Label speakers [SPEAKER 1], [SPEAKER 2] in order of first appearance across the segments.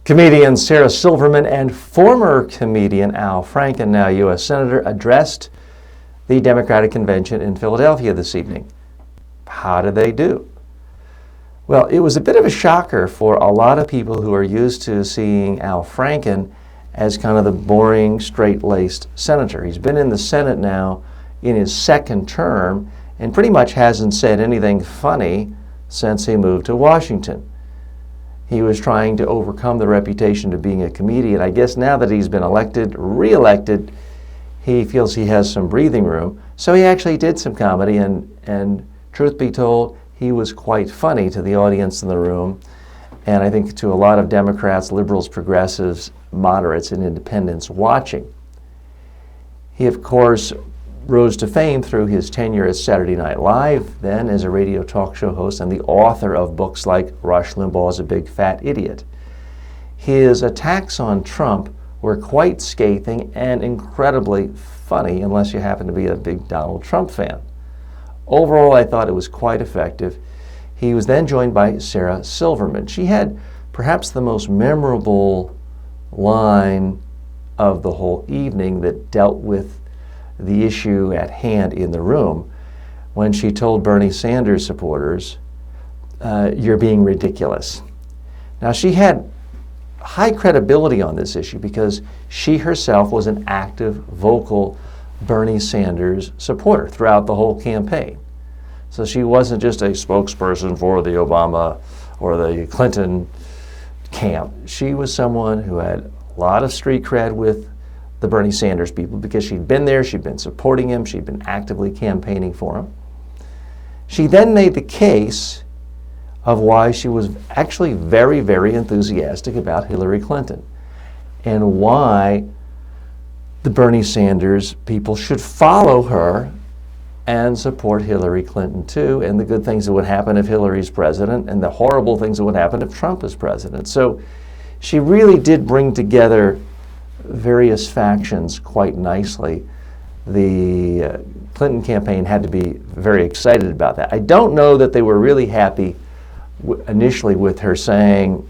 [SPEAKER 1] Comedian Sarah Silverman and former comedian Al Franken, now U.S. Senator, addressed the Democratic Convention in Philadelphia this evening. How did they do? Well, it was a bit of a shocker for a lot of people who are used to seeing Al Franken as kind of the boring, straight-laced senator. He's been in the Senate now in his second term and pretty much hasn't said anything funny since he moved to Washington. He was trying to overcome the reputation of being a comedian. I guess now that he's been re-elected, he feels he has some breathing room. So he actually did some comedy, and truth be told, he was quite funny to the audience in the room, and I think to a lot of Democrats, liberals, progressives, moderates, and independents watching. He, of course, rose to fame through his tenure at Saturday Night Live, then as a radio talk show host and the author of books like Rush Limbaugh's A Big Fat Idiot. His attacks on Trump were quite scathing and incredibly funny, unless you happen to be a big Donald Trump fan. Overall, I thought it was quite effective. He was then joined by Sarah Silverman. She had perhaps the most memorable line of the whole evening that dealt with the issue at hand in the room when she told Bernie Sanders supporters, "You're being ridiculous." Now, she had high credibility on this issue because she herself was an active, vocal Bernie Sanders supporter throughout the whole campaign. So she wasn't just a spokesperson for the Obama or the Clinton camp. She was someone who had a lot of street cred with the Bernie Sanders people because she'd been there, she'd been supporting him, she'd been actively campaigning for him. She then made the case of why she was actually very, very enthusiastic about Hillary Clinton and why the Bernie Sanders people should follow her and support Hillary Clinton too, and the good things that would happen if Hillary's president and the horrible things that would happen if Trump is president. So she really did bring together various factions quite nicely. The Clinton campaign had to be very excited about that. I don't know that they were really happy initially with her saying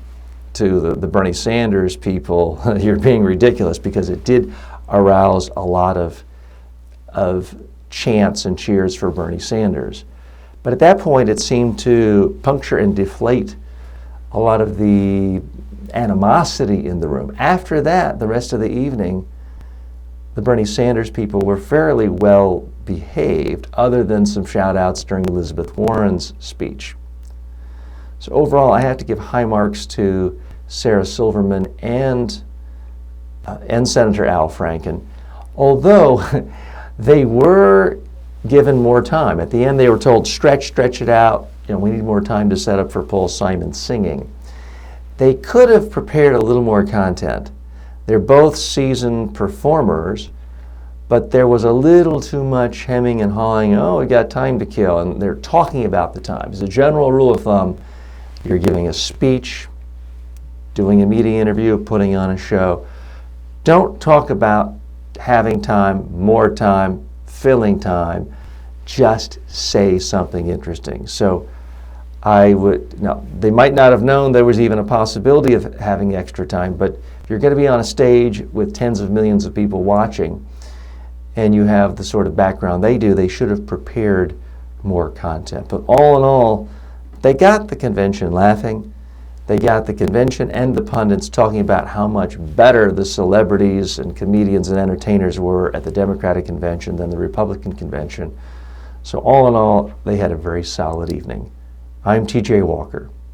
[SPEAKER 1] to the Bernie Sanders people, "You're being ridiculous," because it did arouse a lot of chants and cheers for Bernie Sanders. But at that point, it seemed to puncture and deflate a lot of the animosity in the room. After that, the rest of the evening, the Bernie Sanders people were fairly well behaved, other than some shout outs during Elizabeth Warren's speech. So overall, I have to give high marks to Sarah Silverman and Senator Al Franken, although they were given more time. At the end, they were told, stretch it out. We need more time to set up for Paul Simon singing. They could have prepared a little more content. They're both seasoned performers, but there was a little too much hemming and hawing. Oh, we got time to kill, and they're talking about the time. As a general rule of thumb, you're giving a speech, doing a media interview, putting on a show. Don't talk about having time, more time, filling time. Just say something interesting. So they might not have known there was even a possibility of having extra time, but if you're going to be on a stage with tens of millions of people watching and you have the sort of background they do, they should have prepared more content. But all in all, they got the convention laughing. They got the convention and the pundits talking about how much better the celebrities and comedians and entertainers were at the Democratic convention than the Republican convention. So all in all, they had a very solid evening. I'm TJ Walker.